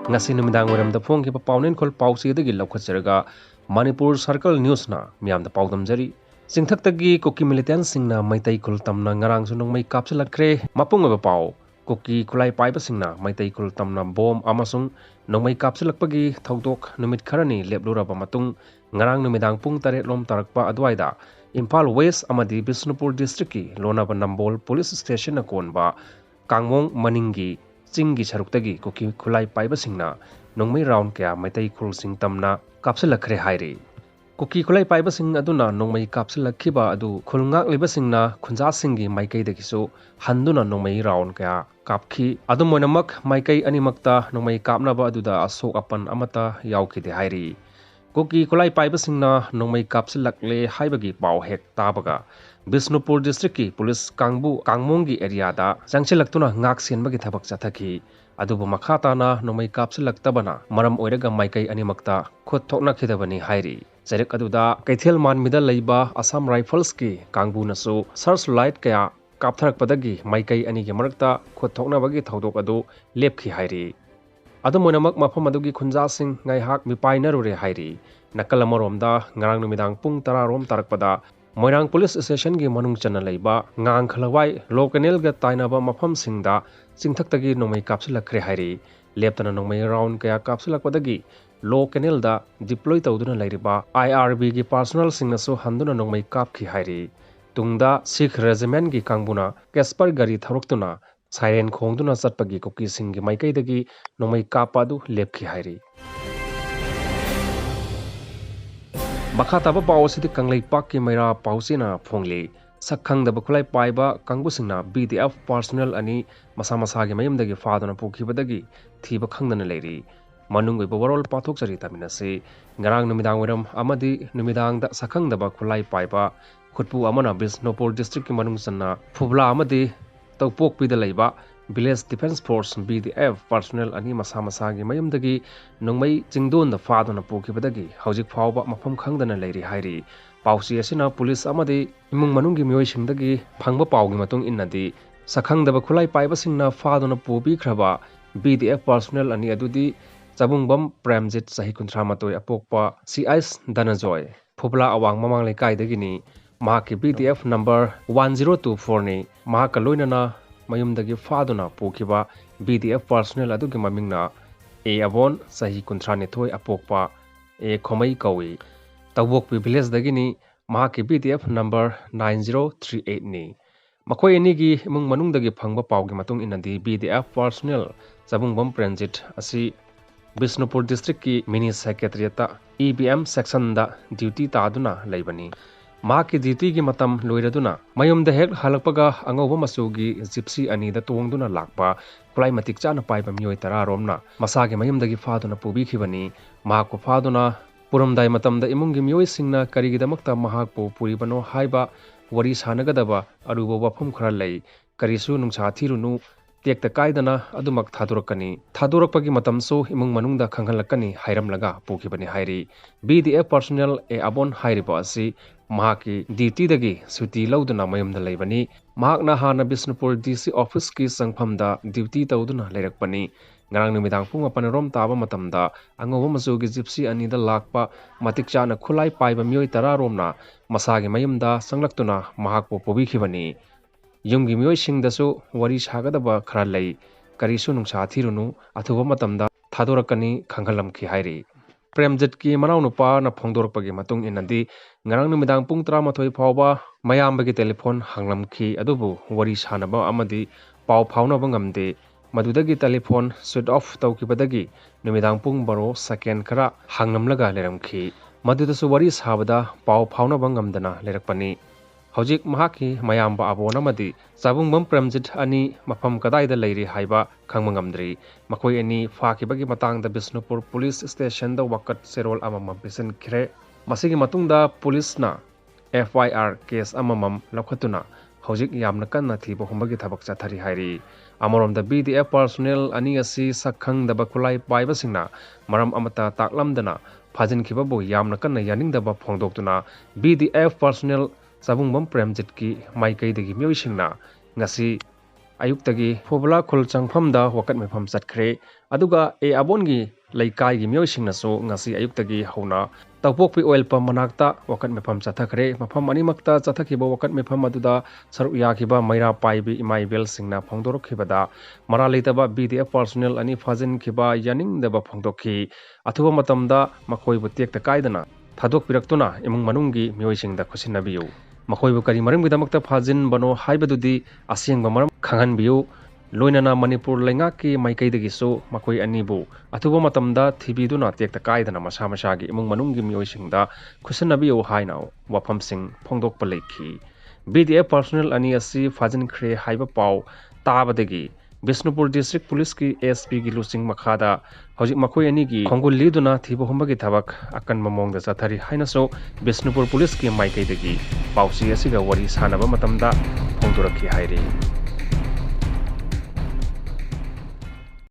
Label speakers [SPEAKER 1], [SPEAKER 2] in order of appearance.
[SPEAKER 1] ngasi numidang waramda phongkiba paunen khol pausidagi lawkhatjaraga Manipur Circle News na miyamda paudamjari singthaktagi koki militant singna maitai khul tamna ngarang sunung mai kapsalakre mapungaba pau koki khulai paiba singna maitai khul tamna bom amasung nongmai kapsalakpagi thaudok numit kharani lepluraba matung ngarang numidang pung 8 lom tarakpa adwaida Imphal West amadi Bisnupur District ki Lonaba Nambol Police Station na konba Kangmong Maningi Chingi Saruktagi koki khulai paiba singna nongmai round kya maitai khul sing tamna kapsalakre hairi koki khulai paiba sing aduna nongmai kapsalakhiba adu khulngak liba singna khunja singi maikai dagisu handuna nongmai round kya kapki adumonamak maikai animakta nongmai kapnaba aduda asok apan amata yaukide hairi koki khulai paiba singna nongmai kapsalakle haibagi pau hek tabaga Bisnupur District ki Police Kangbu Kangmongi area da jangchelaktuna ngak senbagi thabak chathaki adubu makhatana nongmai kapsalaktabana maram oiraga maikai animakta khot thokna khidabani hairi Jarek aduda Kaithel man midal leiba Assam Rifles ki Kangbu nasu searchlight kaya kaptharakpadagi maikai ani ge marakta khot thokna bagi thaudok adu lepkhi hairi adumonamak mafam adugi khunja sing ngaihak mipainarure hairi nakalamoromda ngarang numidang pung 10 rom tarakpada Moirang Police Station gi manung chana leiba ngang khalawai lokanel ga tainaba mafam singda singthaktagi nongmai kapsalakre hairi leptana nongmai round kaya kapsalakpadagi lokanel da deploy tawduna lairiba IRB gi personal singnasu handuna nongmai kapki hairi tungda Sikh Regiment gi kangbuna Kasper gari tharuktuna siren khongduna chatpagi koki singi maikaidagi nongmai kapadu lepki hairi Makhataba pawsidi kanglei pakki maira pausina phongli sakhangdaba khulai paiba kangbusingna BDF personnel ani Masa Masagi Yumdagi Faduna Pukhibadgi Thiba Khangdana Leiri manung oiba warol pathok chari taminase ngarang numidang weram amadi numidang da sakhangdaba khulai paiba khutpu amana Bisnupur District ki manung sanna phubla amadi tawpok pida leiba Village Defense Force BDF personnel ani Masa Masagi Yumdagi nongmai chingdon da Faduna Pukhibadgi hojik phawba mafam khangdana leiri hairi pausi asina police amadi imung manunggi mioi singdagi phangba pawgi matung innadi sakhangdaba khulai paiba singna Faduna pubi khraba BDF personnel ani adudi Chabungbam Premjit sahi 38 apokpa CIS Danajoy phubla awang mamang lekai dagini mahaki BDF number 1024 ni mahaka loinana Mayumdagi Faduna Pukhiba BDF personnel adugi mamingna A Avon sahi 38 apokpa A Khomai kawi Tawokpi village dagini mahaki BDF number 9038 ni makhoi anigi imung manungdagi phangba pawgi matung inadi BDF personnel Chabungbam Premjit asi Bisnupur District ki Mini Secretariat EBM section da duty taduna leibani Maki duty gi matam loiraduna mayumda hek halakpaga angoba masugi gypsy ani da tongduna lakpa khulai matik chana paiba mioi tara romna masagi mayumdagi Faduna pubikhibani mahakko Faduna puramdai matamda imungi mioi singna karigidamakta mahakpo puribano haiba wari sanagadaba aruba wafum khara lei karisu nungsa thirunu tekta kaidana adumak thadurakpagi matamso imung manungda khanghalakani hairamlaga pukhibani hairi BDF personnel A Abon hairiba asi mahaki duty dagi suti lauduna mayumda leibani mahakna hana Bisnupur DC office ki sangphamda duty tawduna leirakpani ngarang numidang pung 8 rom taba matamda angoba masugi gypsy ani da lakpa matik chana khulai paiba mioi 10 romna masagi mayumda sanglaktuna mahakpo pubikhibani yumgi mioi singdasu wari sagadaba khara lei karisu nungsa thirunu athuba matamda thadorakani khanghalamki hairi Premjit ki manau nupa na phongdorpagi matung inadi ngarang numidang pung 13 phawba mayambagi telephone hanglamki adubu wari sanaba amadi paw phawnaba ngamde madudagi telephone switch off tawkibadagi numidang pung 12 second khara hanglamlaga leramki madudasu wari sabada paw phawnaba ngamdana lerakpani hojik mahaki mayamba abona madi Chabungbam Premjit ani mafam kadaida leiri haiba khangmangamdri makoi ani fakibagi matangda Bisnupur Police Station da wakat serol amamam pisen khre masigi matungda police na FIR case amamam lokhatuna hojik yamna kanna thiba humbagi thabak chathari hairi amoromda BDF personnel ani asi sakhangdaba khulai paiba singna maram amata taklamdana phajinkibabu yamna kanna yaningdaba phongdoktuna BDF personnel Chabungbam Premjit ki maikai dagi mioi singna ngasi ꯑꯌꯨꯛꯇꯒꯤ ꯐꯣꯕꯂꯥ ꯈꯨꯜ ꯆꯪꯐꯝꯗ ꯋꯥꯀꯠ ꯃꯤꯐꯝ ꯆꯠꯈ꯭ꯔꯦ ꯑꯗꯨꯒ ꯑꯕꯣꯟꯒꯤ ꯂꯩꯀꯥꯏꯒꯤ ꯃꯤꯑꯣꯏꯁꯤꯡꯅꯁꯨ ꯉꯁꯤ ꯑꯌꯨꯛꯇꯒꯤ ꯍꯧꯅ ꯇꯧꯄꯣꯛꯄꯤ ꯑꯣꯏꯜ ꯄꯝ ꯃꯅꯥꯛꯇ ꯋꯥꯀꯠ ꯃꯤꯐꯝ ꯆꯠꯊꯈ꯭ꯔꯦ ꯃꯐꯝ ꯑꯅꯤꯃꯛꯇ ꯆꯠꯊꯈꯤꯕ ꯋꯥꯀꯠ ꯃꯤꯐꯝ ꯑꯗꯨꯗ ꯁꯔꯨꯛ ꯌꯥꯈꯤꯕ ꯃꯩꯔꯥ ꯄꯥꯏꯕꯤ ꯏꯃꯥ ꯏꯕꯦꯜꯁꯤꯡꯅ ꯐꯣꯡꯗꯣꯔꯛꯈꯤꯕꯗ ꯃꯔꯥꯜ ꯂꯩꯇꯕ BDF ꯄꯥꯔꯁꯣꯅꯦꯜ ꯑꯅꯤ ꯐꯥꯖꯤꯟꯈꯤꯕ ꯌꯥꯅꯤꯡꯗꯕ ꯐꯣꯡꯗꯣꯛꯈꯤ ꯑꯊꯨꯕ ꯃꯇꯝꯗ ꯃꯈꯣꯏꯕꯨ ꯇꯦꯛꯇ ꯀꯥꯏꯗꯅ ꯊꯥꯗꯣꯛꯄꯤꯔꯛꯇꯨꯅ ꯏꯃꯨꯡ ꯃꯅꯨꯡꯒꯤ ꯃꯤꯑꯣꯏꯁꯤꯡꯗ ꯈꯨꯠꯁꯤꯟꯅꯕꯤꯌꯨ ꯃꯈꯣꯏꯕꯨ ꯀꯔꯤ ꯃꯔꯝꯒꯤꯗꯃꯛꯇ ꯐꯥꯖꯤꯟꯕꯅꯣ ꯍꯥꯏꯕꯗꯨꯗꯤ ꯑꯁꯦꯡꯕ ꯃꯔꯝ ꯈꯪꯍꯟꯕꯤꯌꯨ ꯂꯣꯏꯅꯅ ꯃꯅꯤꯄꯨꯔ ꯂꯩꯉꯥꯛꯀꯤ ꯃꯥꯏꯀꯩꯗꯒꯤꯁꯨ ꯃꯈꯣꯏ ꯑꯅꯤꯕꯨ ꯑꯊꯨꯕ ꯃꯇꯝꯗ ꯊꯤꯕꯤꯗꯨꯅ ꯇꯦꯛꯇ ꯀꯥꯏꯗꯅ ꯃꯁꯥ ꯃꯁꯥꯒꯤ ꯏꯃꯨꯡ ꯃꯅꯨꯡꯒꯤ ꯃꯤꯑꯣꯏꯁꯤꯡꯗ ꯈꯨꯠꯁꯤꯟꯅꯕꯤꯌꯨ ꯍꯥꯏꯅ ꯋꯥꯐꯝꯁꯤꯡ ꯐꯣꯡꯗꯣꯛꯄ ꯂꯩꯈꯤ BDF ꯄꯥꯔꯁꯣꯅꯦꯜ ꯑꯅꯤ ꯑꯁꯤ ꯐꯥꯖꯤꯟꯈ꯭ꯔꯦ ꯍꯥꯏꯕ ꯄꯥꯎ ꯇꯥꯕꯗꯒꯤ ꯕꯤꯁꯅꯨꯄꯨꯔ ꯗꯤꯁꯇ꯭ꯔꯤꯛ ꯄꯨꯂꯤꯁꯀꯤ SPꯒꯤ ꯂꯨꯆꯤꯡ ꯃꯈꯥꯗ ꯍꯧꯖꯤꯛ ꯃꯈꯣꯏ ꯑꯅꯤꯒꯤ ꯈꯣꯡꯒꯨꯜ ꯂꯤꯗꯨꯅ ꯊꯤꯕ ꯍꯨꯝꯕꯒꯤ ꯊꯕꯛ ꯑꯀꯟꯕ ꯃꯑꯣꯡꯗ ꯆꯠꯊꯔꯤ ꯍꯥꯏꯅꯁꯨ ꯕꯤꯁꯅꯨꯄꯨꯔ ꯄꯨꯂꯤꯁꯀꯤ ꯃꯥꯏꯀꯩꯗꯒꯤ ꯄꯥꯎꯆꯦ ꯑꯁꯤꯒ ꯋꯥꯔꯤ ꯁꯥꯟꯅꯕ ꯃꯇꯝꯗ ꯐꯣꯡꯗꯣꯔꯛꯈꯤ ꯍꯥꯏꯔꯤ